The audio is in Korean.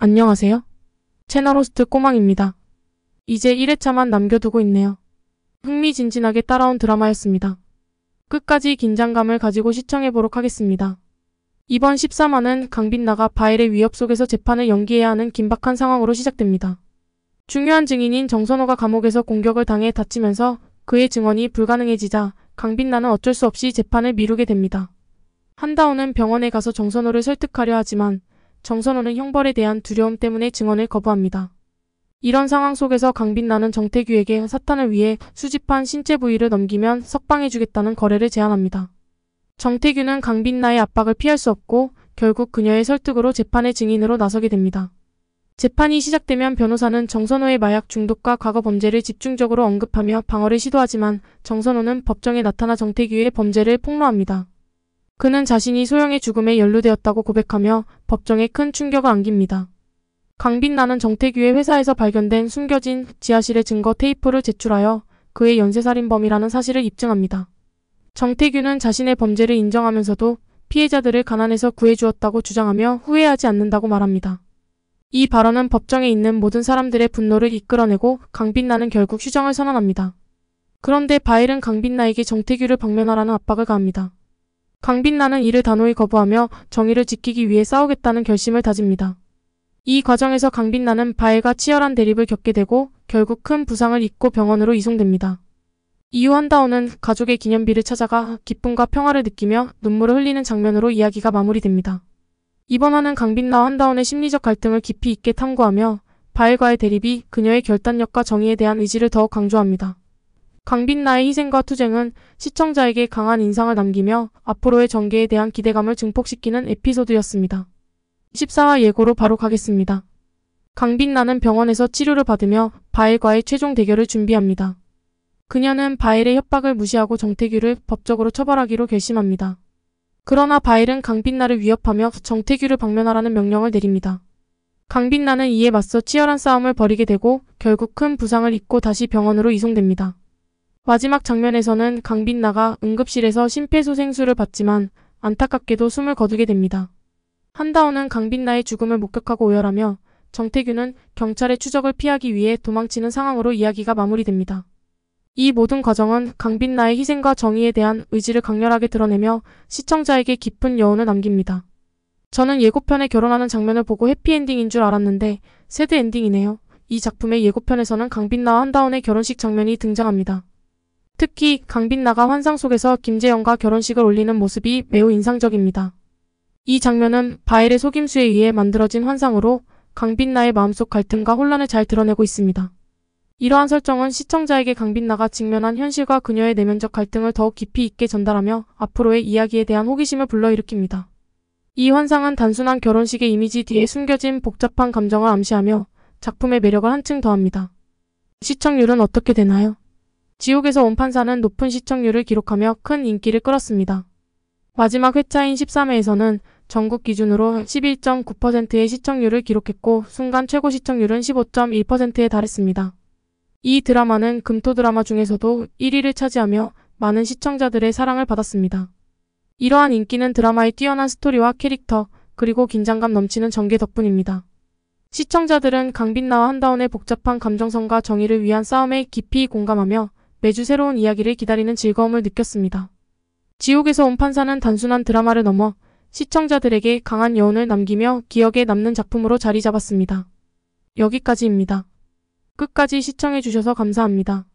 안녕하세요. 채널 호스트 꼬망입니다. 이제 1회차만 남겨두고 있네요. 흥미진진하게 따라온 드라마였습니다. 끝까지 긴장감을 가지고 시청해보도록 하겠습니다. 이번 13화는 강빛나가 바엘의 위협 속에서 재판을 연기해야 하는 긴박한 상황으로 시작됩니다. 중요한 증인인 정선호가 감옥에서 공격을 당해 다치면서 그의 증언이 불가능해지자 강빛나는 어쩔 수 없이 재판을 미루게 됩니다. 한다오는 병원에 가서 정선호를 설득하려 하지만 정선호는 형벌에 대한 두려움 때문에 증언을 거부합니다. 이런 상황 속에서 강빛나는 정태규에게 사탄을 위해 수집한 신체 부위를 넘기면 석방해주겠다는 거래를 제안합니다. 정태규는 강빛나의 압박을 피할 수 없고 결국 그녀의 설득으로 재판의 증인으로 나서게 됩니다. 재판이 시작되면 변호사는 정선호의 마약 중독과 과거 범죄를 집중적으로 언급하며 방어를 시도하지만 정선호는 법정에 나타나 정태규의 범죄를 폭로합니다. 그는 자신이 소영의 죽음에 연루되었다고 고백하며 법정에 큰 충격을 안깁니다. 강빛나는 정태규의 회사에서 발견된 숨겨진 지하실의 증거 테이프를 제출하여 그의 연쇄살인범이라는 사실을 입증합니다. 정태규는 자신의 범죄를 인정하면서도 피해자들을 가난해서 구해주었다고 주장하며 후회하지 않는다고 말합니다. 이 발언은 법정에 있는 모든 사람들의 분노를 이끌어내고 강빛나는 결국 휴정을 선언합니다. 그런데 바엘은 강빛나에게 정태규를 방면하라는 압박을 가합니다. 강빛나는 이를 단호히 거부하며 정의를 지키기 위해 싸우겠다는 결심을 다집니다. 이 과정에서 강빛나는 바엘과 치열한 대립을 겪게 되고 결국 큰 부상을 입고 병원으로 이송됩니다. 이후 한다오는 가족의 기념비를 찾아가 기쁨과 평화를 느끼며 눈물을 흘리는 장면으로 이야기가 마무리됩니다. 이번 화는 강빛나와 한다온의 심리적 갈등을 깊이 있게 탐구하며 바엘과의 대립이 그녀의 결단력과 정의에 대한 의지를 더욱 강조합니다. 강빛나의 희생과 투쟁은 시청자에게 강한 인상을 남기며 앞으로의 전개에 대한 기대감을 증폭시키는 에피소드였습니다. 14화 예고로 바로 가겠습니다. 강빛나는 병원에서 치료를 받으며 바엘과의 최종 대결을 준비합니다. 그녀는 바엘의 협박을 무시하고 정태규를 법적으로 처벌하기로 결심합니다. 그러나 바엘은 강빛나를 위협하며 정태규를 방면하라는 명령을 내립니다. 강빛나는 이에 맞서 치열한 싸움을 벌이게 되고 결국 큰 부상을 입고 다시 병원으로 이송됩니다. 마지막 장면에서는 강빛나가 응급실에서 심폐소생술을 받지만 안타깝게도 숨을 거두게 됩니다. 한다오는 강빛나의 죽음을 목격하고 오열하며 정태규는 경찰의 추적을 피하기 위해 도망치는 상황으로 이야기가 마무리됩니다. 이 모든 과정은 강빛나의 희생과 정의에 대한 의지를 강렬하게 드러내며 시청자에게 깊은 여운을 남깁니다. 저는 예고편에 결혼하는 장면을 보고 해피엔딩인 줄 알았는데 새드엔딩이네요. 이 작품의 예고편에서는 강빛나와 한다온의 결혼식 장면이 등장합니다. 특히 강빛나가 환상 속에서 김재영과 결혼식을 올리는 모습이 매우 인상적입니다. 이 장면은 바엘의 속임수에 의해 만들어진 환상으로 강빛나의 마음속 갈등과 혼란을 잘 드러내고 있습니다. 이러한 설정은 시청자에게 강빛나가 직면한 현실과 그녀의 내면적 갈등을 더욱 깊이 있게 전달하며 앞으로의 이야기에 대한 호기심을 불러일으킵니다. 이 환상은 단순한 결혼식의 이미지 뒤에 숨겨진 복잡한 감정을 암시하며 작품의 매력을 한층 더합니다. 시청률은 어떻게 되나요? 지옥에서 온 판사는 높은 시청률을 기록하며 큰 인기를 끌었습니다. 마지막 회차인 13회에서는 전국 기준으로 11.9%의 시청률을 기록했고 순간 최고 시청률은 15.1%에 달했습니다. 이 드라마는 금토 드라마 중에서도 1위를 차지하며 많은 시청자들의 사랑을 받았습니다. 이러한 인기는 드라마의 뛰어난 스토리와 캐릭터, 그리고 긴장감 넘치는 전개 덕분입니다. 시청자들은 강빛나와 한다온의 복잡한 감정선과 정의를 위한 싸움에 깊이 공감하며 매주 새로운 이야기를 기다리는 즐거움을 느꼈습니다. 지옥에서 온 판사는 단순한 드라마를 넘어 시청자들에게 강한 여운을 남기며 기억에 남는 작품으로 자리 잡았습니다. 여기까지입니다. 끝까지 시청해주셔서 감사합니다.